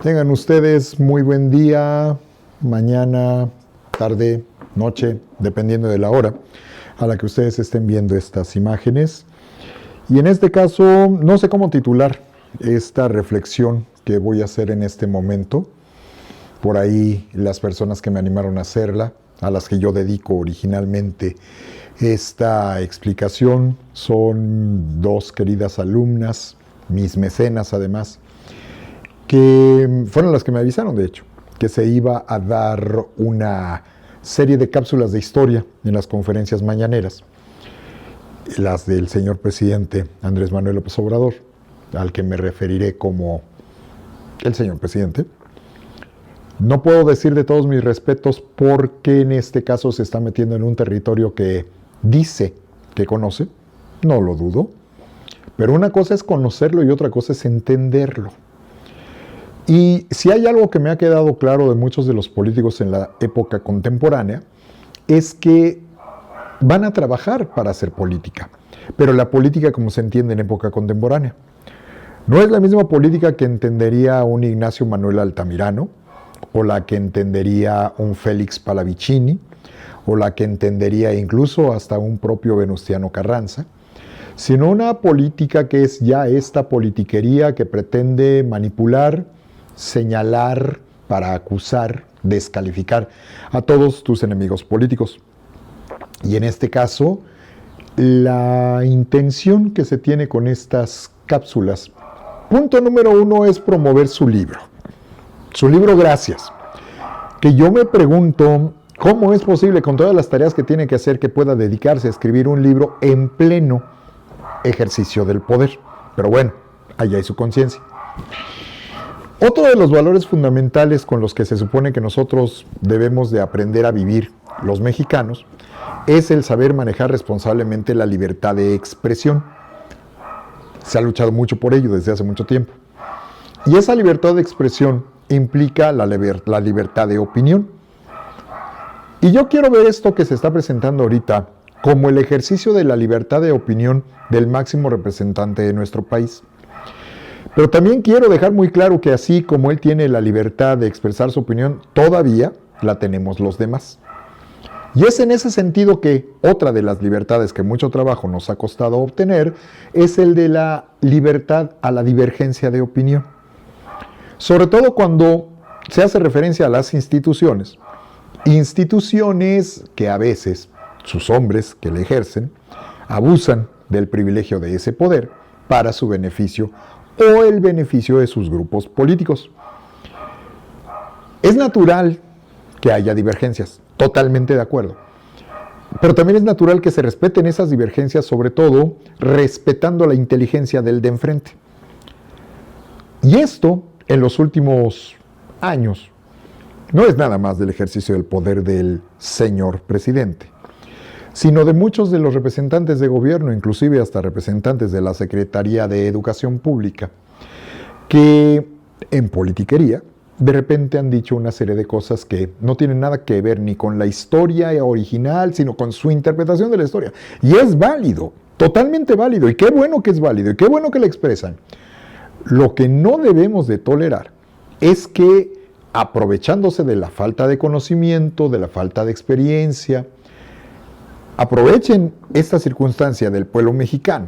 Tengan ustedes muy buen día, mañana, tarde, noche, dependiendo de la hora a la que ustedes estén viendo estas imágenes. Y en este caso, no sé cómo titular esta reflexión que voy a hacer en este momento. Por ahí las personas que me animaron a hacerla, a las que yo dedico originalmente esta explicación, son dos queridas alumnas, mis mecenas además, que fueron las que me avisaron, de hecho, que se iba a dar una serie de cápsulas de historia en las conferencias mañaneras, las del señor presidente Andrés Manuel López Obrador, al que me referiré como el señor presidente. No puedo decir de todos mis respetos porque en este caso se está metiendo en un territorio que dice que conoce, no lo dudo, pero una cosa es conocerlo y otra cosa es entenderlo. Y si hay algo que me ha quedado claro de muchos de los políticos en la época contemporánea, es que van a trabajar para hacer política, pero la política como se entiende en época contemporánea. No es la misma política que entendería un Ignacio Manuel Altamirano, o la que entendería un Félix Palavicini, o la que entendería incluso hasta un propio Venustiano Carranza, sino una política que es ya esta politiquería que pretende manipular, señalar, para acusar, descalificar a todos tus enemigos políticos. Y en este caso, la intención que se tiene con estas cápsulas, punto número uno, es promover su libro Gracias, que yo me pregunto cómo es posible con todas las tareas que tiene que hacer que pueda dedicarse a escribir un libro en pleno ejercicio del poder. Pero bueno, allá hay su conciencia. Otro de los valores fundamentales con los que se supone que nosotros debemos de aprender a vivir los mexicanos es el saber manejar responsablemente la libertad de expresión. Se ha luchado mucho por ello desde hace mucho tiempo. Y esa libertad de expresión implica la libertad de opinión. Y yo quiero ver esto que se está presentando ahorita como el ejercicio de la libertad de opinión del máximo representante de nuestro país. Pero también quiero dejar muy claro que así como él tiene la libertad de expresar su opinión, todavía la tenemos los demás. Y es en ese sentido que otra de las libertades que mucho trabajo nos ha costado obtener es el de la libertad a la divergencia de opinión. Sobre todo cuando se hace referencia a las instituciones que a veces sus hombres que le ejercen abusan del privilegio de ese poder para su beneficio o el beneficio de sus grupos políticos. Es natural que haya divergencias, totalmente de acuerdo. Pero también es natural que se respeten esas divergencias, sobre todo respetando la inteligencia del de enfrente. Y esto, en los últimos años, no es nada más del ejercicio del poder del señor presidente, sino de muchos de los representantes de gobierno, inclusive hasta representantes de la Secretaría de Educación Pública, que en politiquería de repente han dicho una serie de cosas que no tienen nada que ver ni con la historia original, sino con su interpretación de la historia. Y es válido, totalmente válido, y qué bueno que es válido, y qué bueno que lo expresan. Lo que no debemos de tolerar es que, aprovechándose de la falta de conocimiento, de la falta de experiencia, aprovechen esta circunstancia del pueblo mexicano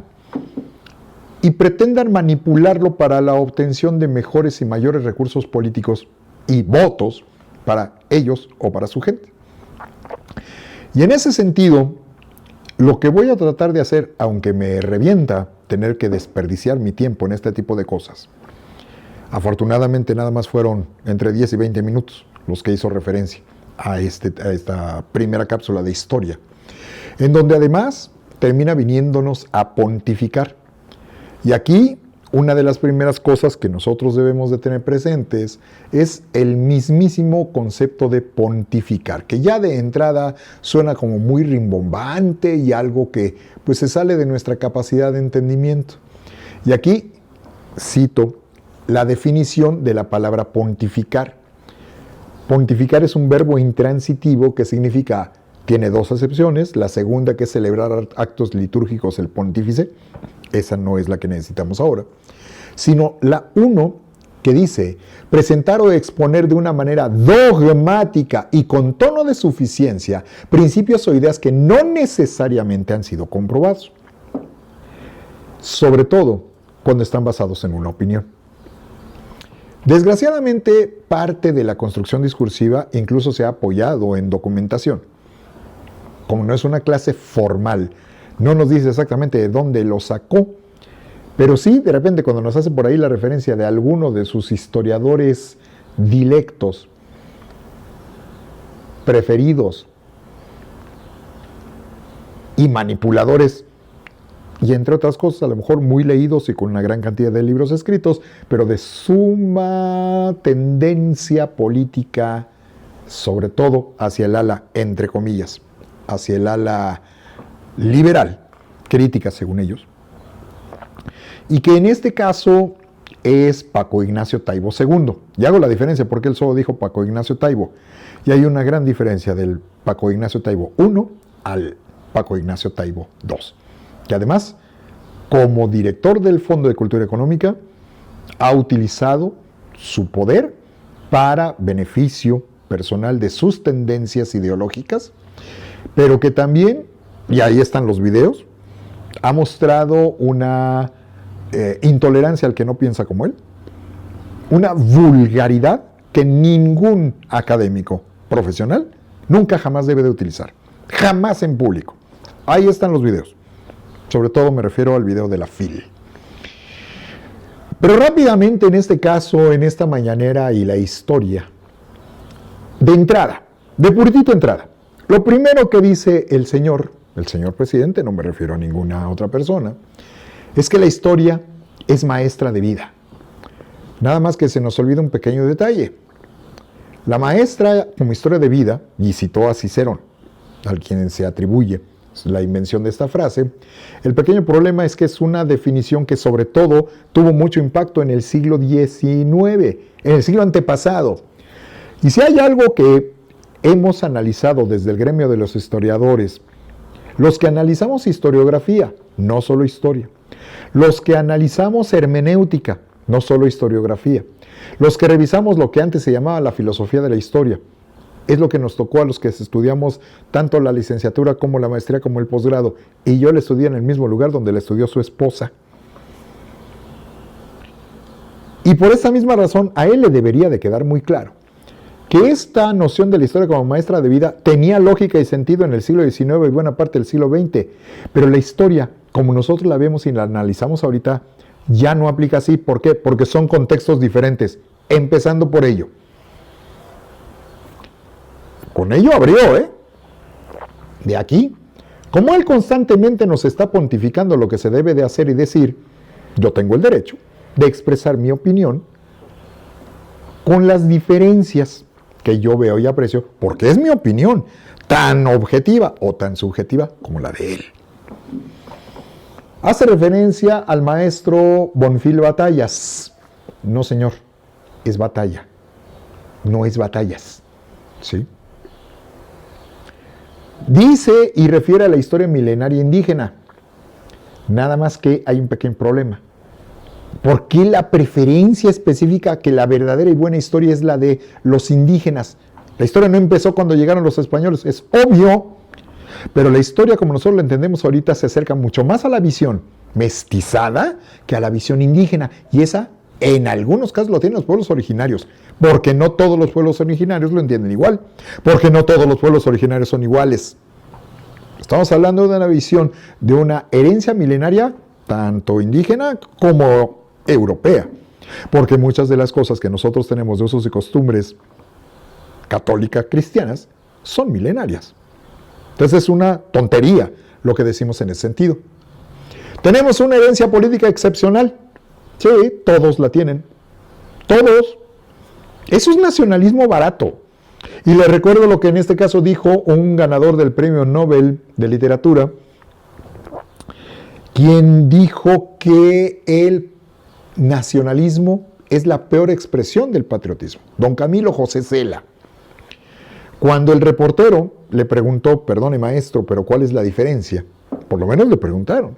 y pretendan manipularlo para la obtención de mejores y mayores recursos políticos y votos para ellos o para su gente. Y en ese sentido, lo que voy a tratar de hacer, aunque me revienta tener que desperdiciar mi tiempo en este tipo de cosas, afortunadamente nada más fueron entre 10 y 20 minutos los que hizo referencia a esta primera cápsula de historia, en donde además termina viniéndonos a pontificar. Y aquí, una de las primeras cosas que nosotros debemos de tener presentes es el mismísimo concepto de pontificar, que ya de entrada suena como muy rimbombante y algo que pues se sale de nuestra capacidad de entendimiento. Y aquí cito la definición de la palabra pontificar. Pontificar es un verbo intransitivo que significa, tiene dos acepciones, la segunda que es celebrar actos litúrgicos, el pontífice, esa no es la que necesitamos ahora, sino la uno que dice presentar o exponer de una manera dogmática y con tono de suficiencia principios o ideas que no necesariamente han sido comprobados, sobre todo cuando están basados en una opinión. Desgraciadamente, parte de la construcción discursiva incluso se ha apoyado en documentación. Como no es una clase formal, no nos dice exactamente de dónde lo sacó, pero sí, de repente, cuando nos hace por ahí la referencia de alguno de sus historiadores dilectos, preferidos y manipuladores, y entre otras cosas, a lo mejor muy leídos y con una gran cantidad de libros escritos, pero de suma tendencia política, sobre todo hacia el ala, entre comillas, hacia el ala liberal, crítica según ellos, y que en este caso es Paco Ignacio Taibo II. Y hago la diferencia porque él solo dijo Paco Ignacio Taibo, y hay una gran diferencia del Paco Ignacio Taibo I al Paco Ignacio Taibo II, que además, como director del Fondo de Cultura Económica, ha utilizado su poder para beneficio personal de sus tendencias ideológicas, pero que también, y ahí están los videos, ha mostrado una intolerancia al que no piensa como él, una vulgaridad que ningún académico profesional nunca jamás debe de utilizar, jamás en público. Ahí están los videos, sobre todo me refiero al video de la FIL. Pero rápidamente en este caso, en esta mañanera y la historia, de entrada, de puritito entrada, lo primero que dice el señor presidente, no me refiero a ninguna otra persona, es que la historia es maestra de vida. Nada más que se nos olvida un pequeño detalle. La maestra como historia de vida, y citó a Cicerón, al quien se atribuye la invención de esta frase, el pequeño problema es que es una definición que sobre todo tuvo mucho impacto en el siglo XIX, en el siglo antepasado. Y si hay algo que hemos analizado desde el gremio de los historiadores, los que analizamos historiografía, no solo historia, los que analizamos hermenéutica, no solo historiografía, los que revisamos lo que antes se llamaba la filosofía de la historia, es lo que nos tocó a los que estudiamos tanto la licenciatura como la maestría como el posgrado, y yo la estudié en el mismo lugar donde la estudió su esposa. Y por esa misma razón a él le debería de quedar muy claro que esta noción de la historia como maestra de vida tenía lógica y sentido en el siglo XIX y buena parte del siglo XX, pero la historia, como nosotros la vemos y la analizamos ahorita, ya no aplica así. ¿Por qué? Porque son contextos diferentes, empezando por ello. Con ello abrió, De aquí, como él constantemente nos está pontificando lo que se debe de hacer y decir, yo tengo el derecho de expresar mi opinión con las diferencias que yo veo y aprecio, porque es mi opinión, tan objetiva o tan subjetiva como la de él. Hace referencia al maestro Bonfil Batallas. No, señor, es batalla, no es batallas, ¿sí? Dice y refiere a la historia milenaria indígena. Nada más que hay un pequeño problema. ¿Por qué la preferencia específica que la verdadera y buena historia es la de los indígenas? La historia no empezó cuando llegaron los españoles, es obvio, pero la historia como nosotros la entendemos ahorita se acerca mucho más a la visión mestizada que a la visión indígena, y esa en algunos casos lo tienen los pueblos originarios, porque no todos los pueblos originarios lo entienden igual, porque no todos los pueblos originarios son iguales. Estamos hablando de una visión de una herencia milenaria tanto indígena como europea, porque muchas de las cosas que nosotros tenemos de usos y costumbres católicas cristianas son milenarias. Entonces es una tontería lo que decimos en ese sentido. Tenemos una herencia política excepcional. Sí, todos la tienen. Todos. Eso es nacionalismo barato. Y le recuerdo lo que en este caso dijo un ganador del Premio Nobel de Literatura, quien dijo que el nacionalismo es la peor expresión del patriotismo. Don Camilo José Cela. Cuando el reportero le preguntó, perdone maestro, pero ¿cuál es la diferencia? Por lo menos le preguntaron.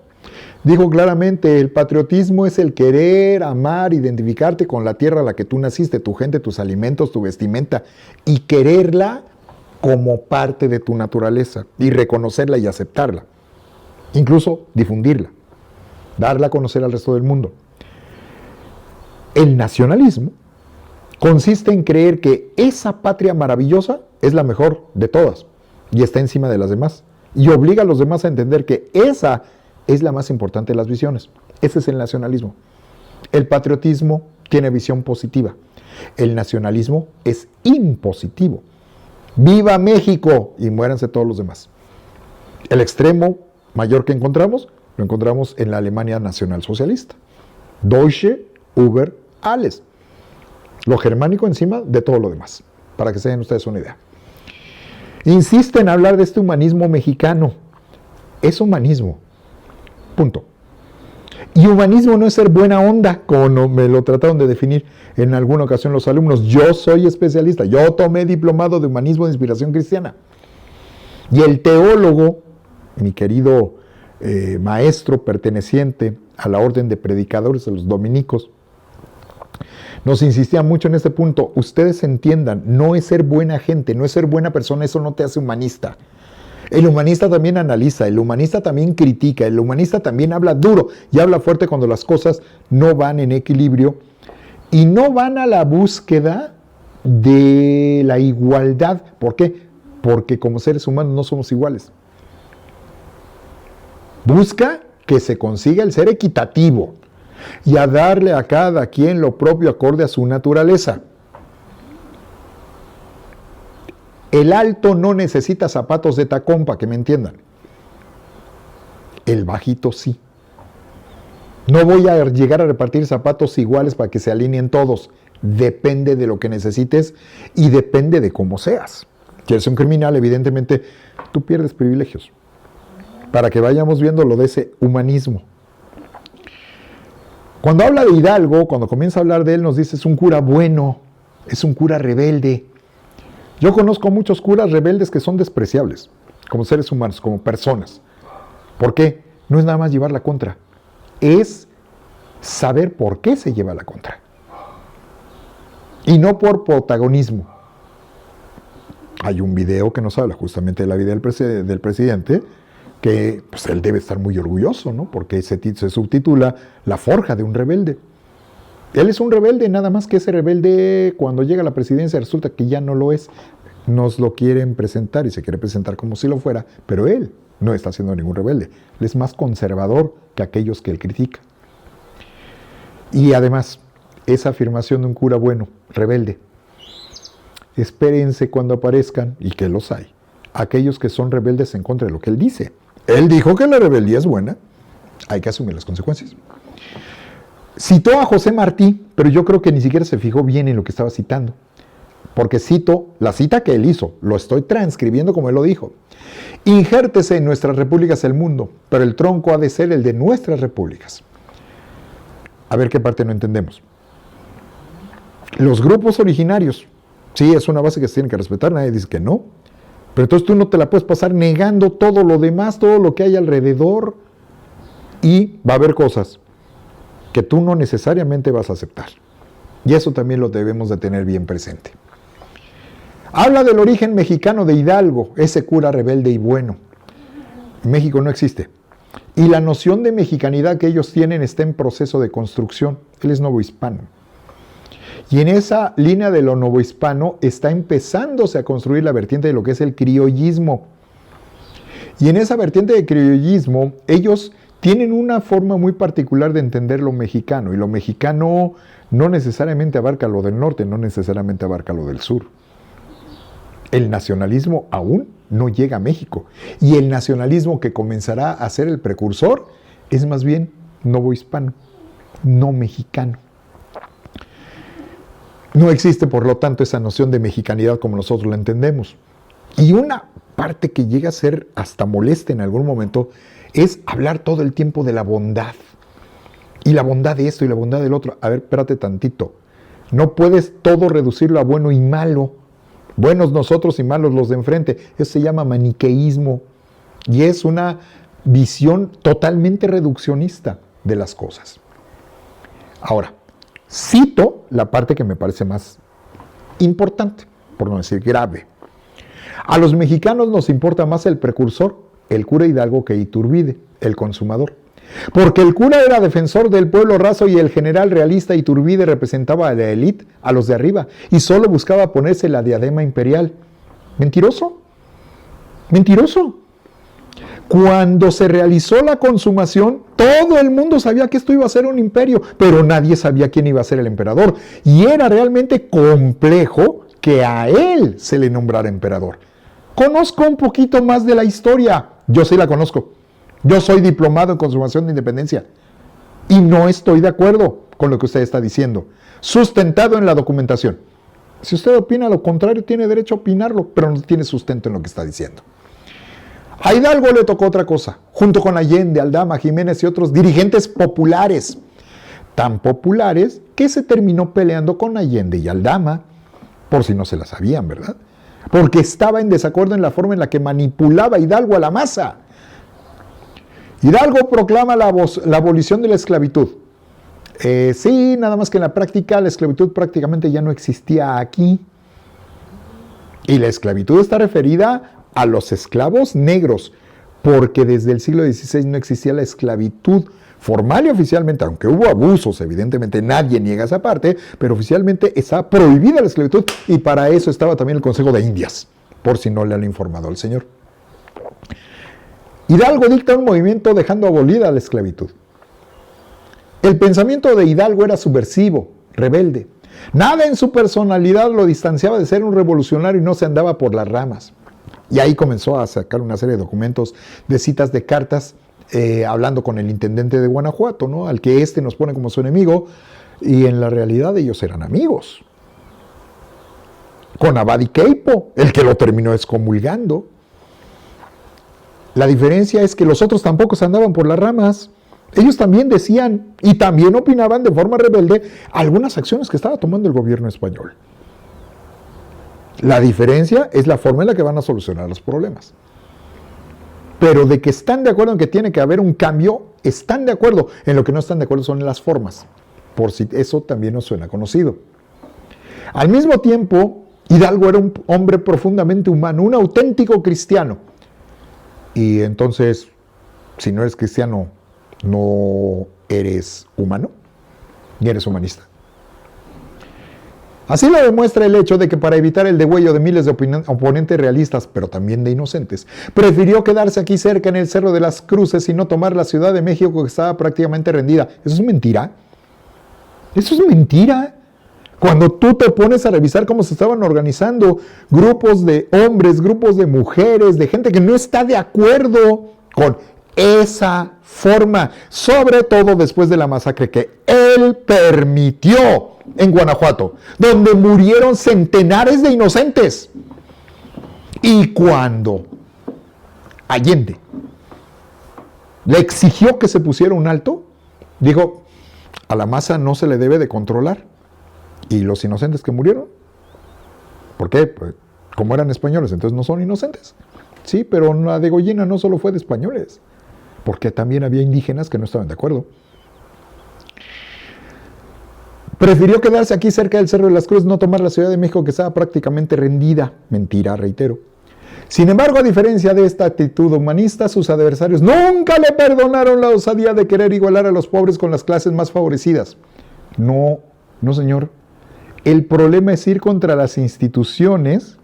Dijo claramente, el patriotismo es el querer, amar, identificarte con la tierra a la que tú naciste, tu gente, tus alimentos, tu vestimenta, y quererla como parte de tu naturaleza, y reconocerla y aceptarla, incluso difundirla, darla a conocer al resto del mundo. El nacionalismo consiste en creer que esa patria maravillosa es la mejor de todas y está encima de las demás, y obliga a los demás a entender que esa es la más importante de las visiones. Ese es el nacionalismo. El patriotismo tiene visión positiva. El nacionalismo es impositivo. ¡Viva México! Y muéranse todos los demás. El extremo mayor que encontramos, lo encontramos en la Alemania nacionalsocialista. Deutsche über alles. Lo germánico encima de todo lo demás, para que se den ustedes una idea. Insiste en hablar de este humanismo mexicano. Es humanismo. Punto. Y humanismo no es ser buena onda, como me lo trataron de definir en alguna ocasión los alumnos. Yo soy especialista, yo tomé diplomado de humanismo de inspiración cristiana. Y el teólogo, mi querido maestro perteneciente a la orden de predicadores de los dominicos, nos insistía mucho en este punto. Ustedes entiendan, no es ser buena gente, no es ser buena persona, eso no te hace humanista. El humanista también analiza, el humanista también critica, el humanista también habla duro y habla fuerte cuando las cosas no van en equilibrio y no van a la búsqueda de la igualdad. ¿Por qué? Porque como seres humanos no somos iguales. Busca que se consiga el ser equitativo y a darle a cada quien lo propio acorde a su naturaleza. El alto no necesita zapatos de tacón, para que me entiendan. El bajito sí. No voy a llegar a repartir zapatos iguales para que se alineen todos. Depende de lo que necesites y depende de cómo seas. Si eres un criminal, evidentemente, tú pierdes privilegios. Para que vayamos viendo lo de ese humanismo. Cuando habla de Hidalgo, cuando comienza a hablar de él, nos dice, es un cura bueno, es un cura rebelde. Yo conozco muchos curas rebeldes que son despreciables, como seres humanos, como personas. ¿Por qué? No es nada más llevar la contra, es saber por qué se lleva la contra. Y no por protagonismo. Hay un video que nos habla justamente de la vida del presidente, que pues, él debe estar muy orgulloso, ¿no? Porque se subtitula La forja de un rebelde. Él es un rebelde, nada más que ese rebelde cuando llega a la presidencia resulta que ya no lo es. Nos lo quieren presentar y se quiere presentar como si lo fuera, pero él no está siendo ningún rebelde. Él es más conservador que aquellos que él critica. Y además, esa afirmación de un cura bueno, rebelde, espérense cuando aparezcan, y que los hay, aquellos que son rebeldes en contra de lo que él dice. Él dijo que la rebeldía es buena, hay que asumir las consecuencias. Citó a José Martí, pero yo creo que ni siquiera se fijó bien en lo que estaba citando. Porque cito la cita que él hizo, lo estoy transcribiendo como él lo dijo. Injértese en nuestras repúblicas el mundo, pero el tronco ha de ser el de nuestras repúblicas. A ver qué parte no entendemos. Los grupos originarios, sí, es una base que se tiene que respetar, nadie dice que no. Pero entonces tú no te la puedes pasar negando todo lo demás, todo lo que hay alrededor. Y va a haber cosas que tú no necesariamente vas a aceptar. Y eso también lo debemos de tener bien presente. Habla del origen mexicano de Hidalgo, ese cura rebelde y bueno. México no existe. Y la noción de mexicanidad que ellos tienen está en proceso de construcción. Él es novohispano. Y en esa línea de lo novohispano está empezándose a construir la vertiente de lo que es el criollismo. Y en esa vertiente de criollismo, ellos tienen una forma muy particular de entender lo mexicano. Y lo mexicano no necesariamente abarca lo del norte, no necesariamente abarca lo del sur. El nacionalismo aún no llega a México. Y el nacionalismo que comenzará a ser el precursor es más bien novohispano, no mexicano. No existe, por lo tanto, esa noción de mexicanidad como nosotros la entendemos. Y una parte que llega a ser hasta molesta en algún momento es hablar todo el tiempo de la bondad. Y la bondad de esto y la bondad del otro. A ver, espérate tantito. No puedes todo reducirlo a bueno y malo. Buenos nosotros y malos los de enfrente. Eso se llama maniqueísmo. Y es una visión totalmente reduccionista de las cosas. Ahora, cito la parte que me parece más importante, por no decir grave. A los mexicanos nos importa más el precursor, el cura Hidalgo, que Iturbide, el consumador. Porque el cura era defensor del pueblo raso y el general realista Iturbide representaba a la élite, a los de arriba, y solo buscaba ponerse la diadema imperial. ¿Mentiroso? ¿Mentiroso? Cuando se realizó la consumación, todo el mundo sabía que esto iba a ser un imperio, pero nadie sabía quién iba a ser el emperador. Y era realmente complejo que a él se le nombrara emperador. Conozco un poquito más de la historia. Yo sí la conozco. Yo soy diplomado en consumación de independencia. Y no estoy de acuerdo con lo que usted está diciendo. Sustentado en la documentación. Si usted opina lo contrario, tiene derecho a opinarlo, pero no tiene sustento en lo que está diciendo. A Hidalgo le tocó otra cosa, junto con Allende, Aldama, Jiménez y otros dirigentes populares, tan populares que se terminó peleando con Allende y Aldama, por si no se la sabían, ¿verdad? Porque estaba en desacuerdo en la forma en la que manipulaba Hidalgo a la masa. Hidalgo proclama la abolición de la esclavitud. Sí, nada más que en la práctica la esclavitud prácticamente ya no existía aquí. Y la esclavitud está referida a los esclavos negros, porque desde el siglo XVI no existía la esclavitud formal y oficialmente, aunque hubo abusos, evidentemente nadie niega esa parte, pero oficialmente está prohibida la esclavitud y para eso estaba también el Consejo de Indias, por si no le han informado al señor. Hidalgo dicta un movimiento dejando abolida la esclavitud. El pensamiento de Hidalgo era subversivo, rebelde. Nada en su personalidad lo distanciaba de ser un revolucionario y no se andaba por las ramas. Y ahí comenzó a sacar una serie de documentos, de citas de cartas, hablando con el intendente de Guanajuato, ¿no? Al que nos pone como su enemigo, y en la realidad ellos eran amigos. Con Abad y Queipo, el que lo terminó excomulgando. La diferencia es que los otros tampoco se andaban por las ramas. Ellos también decían y también opinaban de forma rebelde algunas acciones que estaba tomando el gobierno español. La diferencia es la forma en la que van a solucionar los problemas. Pero de que están de acuerdo en que tiene que haber un cambio, están de acuerdo. En lo que no están de acuerdo son en las formas. Por si eso también nos suena conocido. Al mismo tiempo, Hidalgo era un hombre profundamente humano, un auténtico cristiano. Y entonces, si no eres cristiano, no eres humano, ni eres humanista. Así lo demuestra el hecho de que para evitar el degüello de miles de oponentes realistas, pero también de inocentes, prefirió quedarse aquí cerca en el Cerro de las Cruces y no tomar la Ciudad de México que estaba prácticamente rendida. ¿Eso es mentira? Eso es mentira. Cuando tú te pones a revisar cómo se estaban organizando grupos de hombres, grupos de mujeres, de gente que no está de acuerdo con esa forma, sobre todo después de la masacre que él permitió en Guanajuato, donde murieron centenares de inocentes. Y cuando Allende le exigió que se pusiera un alto, dijo, a la masa no se le debe de controlar. ¿Y los inocentes que murieron? ¿Por qué? Pues, como eran españoles, entonces no son inocentes. Sí, pero la degollina no solo fue de españoles, porque también había indígenas que no estaban de acuerdo. Prefirió quedarse aquí cerca del Cerro de las Cruces, no tomar la Ciudad de México que estaba prácticamente rendida. Mentira, reitero. Sin embargo, a diferencia de esta actitud humanista, sus adversarios nunca le perdonaron la osadía de querer igualar a los pobres con las clases más favorecidas. No, señor. El problema es ir contra las instituciones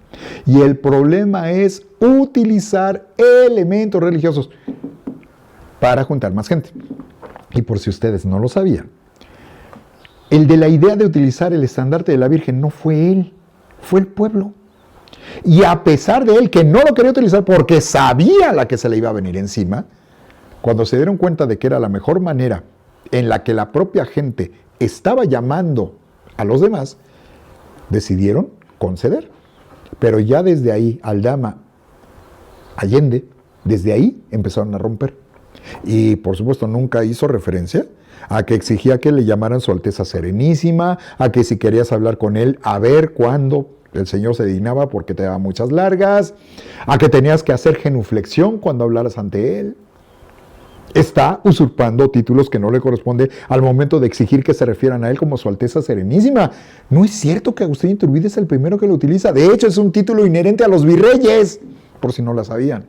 y el problema es utilizar elementos religiosos para juntar más gente. Y por si ustedes no lo sabían, el de la idea de utilizar el estandarte de la Virgen no fue él, fue el pueblo. Y a pesar de él, que no lo quería utilizar porque sabía la que se le iba a venir encima, cuando se dieron cuenta de que era la mejor manera en la que la propia gente estaba llamando a los demás, decidieron conceder. Pero ya desde ahí, Aldama, Allende, desde ahí empezaron a romper. Y por supuesto nunca hizo referencia a que exigía que le llamaran Su Alteza Serenísima, a que si querías hablar con él, a ver cuándo el Señor se dignaba porque te daba muchas largas, a que tenías que hacer genuflexión cuando hablaras ante él. está usurpando títulos que no le corresponde al momento de exigir que se refieran a él como Su Alteza Serenísima. No es cierto que Agustín Iturbide es el primero que lo utiliza. De hecho, es un título inherente a los virreyes, por si no la sabían.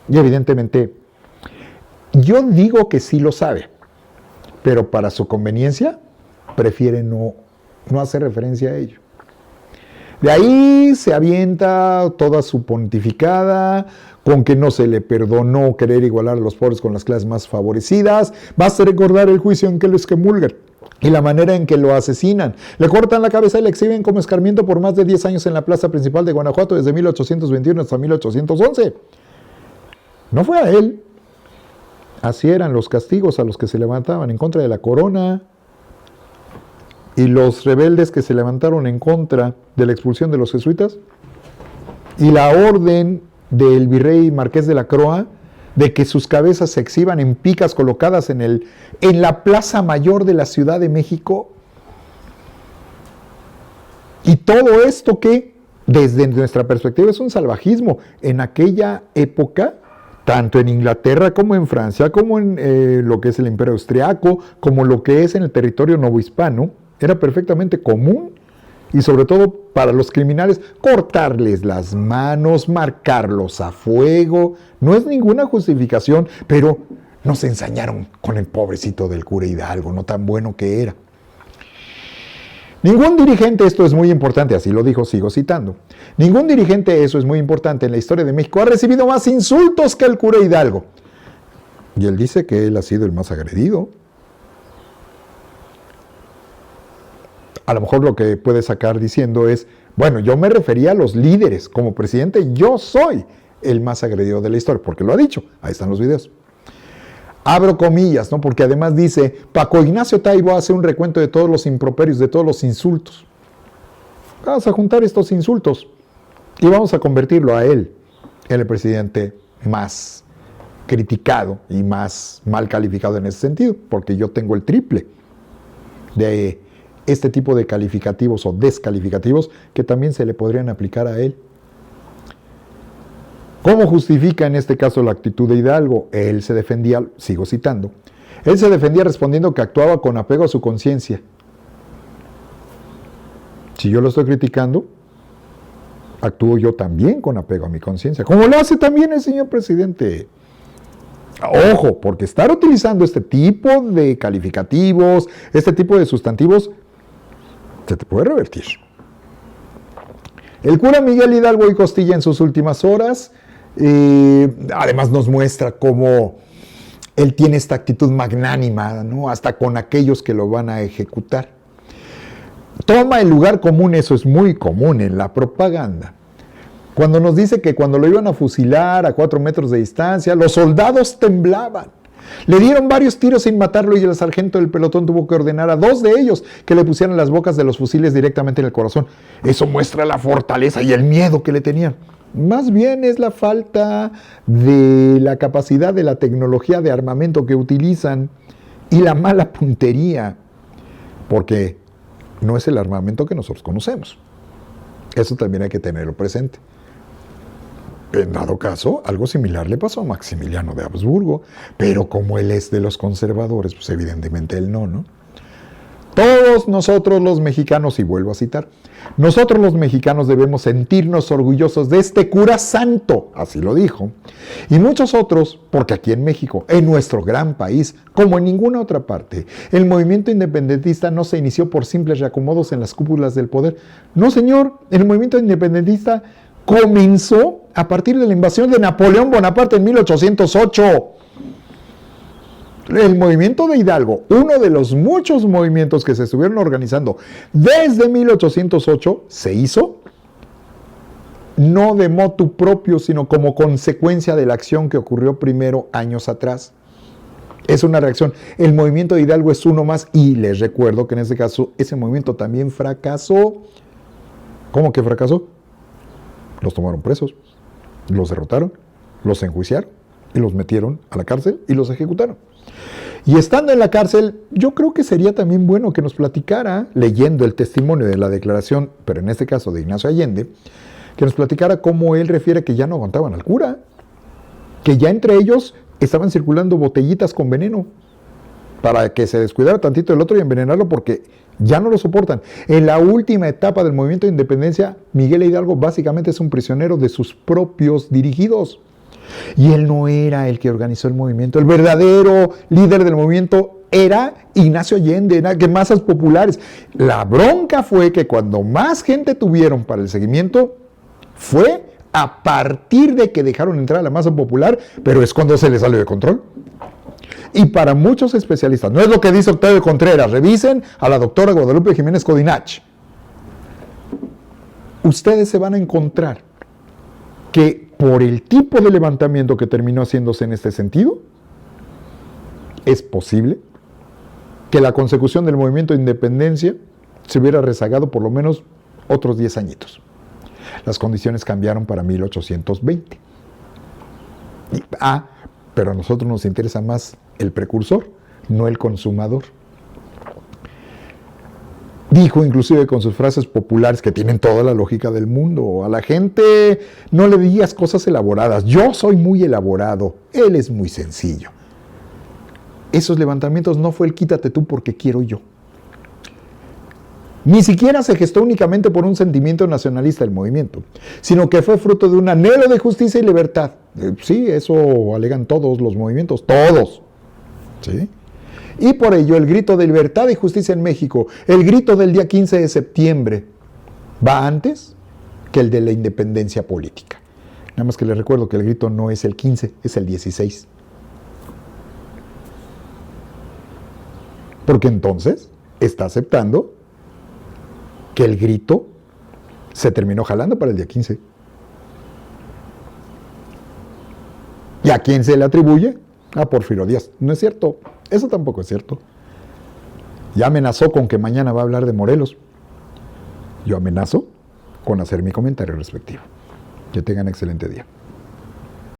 Y evidentemente, yo digo que sí lo sabe, pero para su conveniencia prefiere no hacer referencia a ello. De ahí se avienta toda su pontificada, con que no se le perdonó querer igualar a los pobres con las clases más favorecidas. Basta recordar el juicio en que lo excomulgan y la manera en que lo asesinan. Le cortan la cabeza y le exhiben como escarmiento por más de 10 años en la plaza principal de Guanajuato, desde 1821 hasta 1811. No fue a él. Así eran los castigos a los que se levantaban en contra de la corona. Y los rebeldes que se levantaron en contra de la expulsión de los jesuitas, y la orden del virrey Marqués de la Croa de que sus cabezas se exhiban en picas colocadas en la Plaza Mayor de la Ciudad de México. Y todo esto que, desde nuestra perspectiva, es un salvajismo. En aquella época, tanto en Inglaterra como en Francia, como en lo que es el Imperio Austriaco, como lo que es en el territorio novohispano, era perfectamente común, y sobre todo para los criminales, cortarles las manos, marcarlos a fuego. No es ninguna justificación, pero nos ensañaron con el pobrecito del cura Hidalgo, no tan bueno que era. Ningún dirigente, esto es muy importante, así lo dijo, sigo citando, ningún dirigente, eso es muy importante, en la historia de México ha recibido más insultos que el cura Hidalgo. Y él dice que él ha sido el más agredido. A lo mejor lo que puede sacar diciendo es, bueno, yo me refería a los líderes. Como presidente, yo soy el más agredido de la historia, porque lo ha dicho. Ahí están los videos. Abro comillas, ¿no? Porque además dice, Paco Ignacio Taibo hace un recuento de todos los improperios, de todos los insultos. Vamos a juntar estos insultos y vamos a convertirlo a él en el presidente más criticado y más mal calificado en ese sentido, porque yo tengo el triple de este tipo de calificativos o descalificativos que también se le podrían aplicar a él. ¿Cómo justifica en este caso la actitud de Hidalgo? Él se defendía, sigo citando, él se defendía respondiendo que actuaba con apego a su conciencia. Si yo lo estoy criticando, actúo yo también con apego a mi conciencia, como lo hace también el señor presidente. Ojo, porque estar utilizando este tipo de calificativos, este tipo de sustantivos, se te puede revertir. El cura Miguel Hidalgo y Costilla en sus últimas horas, además nos muestra cómo él tiene esta actitud magnánima, ¿no? Hasta con aquellos que lo van a ejecutar. Toma el lugar común, eso es muy común en la propaganda. Cuando nos dice que cuando lo iban a fusilar a 4 metros de distancia, los soldados temblaban. Le dieron varios tiros sin matarlo y el sargento del pelotón tuvo que ordenar a 2 de ellos que le pusieran las bocas de los fusiles directamente en el corazón. Eso muestra la fortaleza y el miedo que le tenían. Más bien es la falta de la capacidad de la tecnología de armamento que utilizan y la mala puntería, porque no es el armamento que nosotros conocemos. Eso también hay que tenerlo presente. En dado caso, algo similar le pasó a Maximiliano de Habsburgo, pero como él es de los conservadores, pues evidentemente él no. Todos nosotros los mexicanos, y vuelvo a citar, nosotros los mexicanos debemos sentirnos orgullosos de este cura santo, así lo dijo, y muchos otros, porque aquí en México, en nuestro gran país, como en ninguna otra parte, el movimiento independentista no se inició por simples reacomodos en las cúpulas del poder. No, señor, el movimiento independentista comenzó a partir de la invasión de Napoleón Bonaparte en 1808. El movimiento de Hidalgo, uno de los muchos movimientos que se estuvieron organizando desde 1808, se hizo no de motu propio, sino como consecuencia de la acción que ocurrió primero años atrás. Es una reacción. El movimiento de Hidalgo es uno más, y les recuerdo que en este caso ese movimiento también fracasó. ¿Cómo que fracasó? Los tomaron presos, los derrotaron, los enjuiciaron y los metieron a la cárcel y los ejecutaron. Y estando en la cárcel, yo creo que sería también bueno que nos platicara, leyendo el testimonio de la declaración, pero en este caso de Ignacio Allende, que nos platicara cómo él refiere que ya no aguantaban al cura, que ya entre ellos estaban circulando botellitas con veneno para que se descuidara tantito el otro y envenenarlo porque ya no lo soportan. En la última etapa del movimiento de independencia, Miguel Hidalgo básicamente es un prisionero de sus propios dirigidos. Y él no era el que organizó el movimiento. El verdadero líder del movimiento era Ignacio Allende, era que masas populares. La bronca fue que cuando más gente tuvieron para el seguimiento, fue a partir de que dejaron entrar a la masa popular, pero es cuando se les salió de control. Y para muchos especialistas, no es lo que dice Octavio Contreras, revisen a la doctora Guadalupe Jiménez Codinach. Ustedes se van a encontrar que por el tipo de levantamiento que terminó haciéndose en este sentido, es posible que la consecución del movimiento de independencia se hubiera rezagado por lo menos otros 10 añitos. Las condiciones cambiaron para 1820. Pero a nosotros nos interesa más el precursor, no el consumador. Dijo inclusive con sus frases populares que tienen toda la lógica del mundo: a la gente no le digas cosas elaboradas, yo soy muy elaborado, él es muy sencillo. Esos levantamientos no fue el quítate tú porque quiero yo. Ni siquiera se gestó únicamente por un sentimiento nacionalista del movimiento, sino que fue fruto de un anhelo de justicia y libertad. Sí, eso alegan todos los movimientos, todos. ¿Sí? Y por ello el grito de libertad y justicia en México, el grito del día 15 de septiembre, va antes que el de la independencia política. Nada más que les recuerdo que el grito no es el 15, es el 16. Porque entonces está aceptando que el grito se terminó jalando para el día 15. ¿Y a quién se le atribuye? A Porfirio Díaz. No es cierto. Eso tampoco es cierto. Ya amenazó con que mañana va a hablar de Morelos. Yo amenazo con hacer mi comentario respectivo. Que tengan excelente día.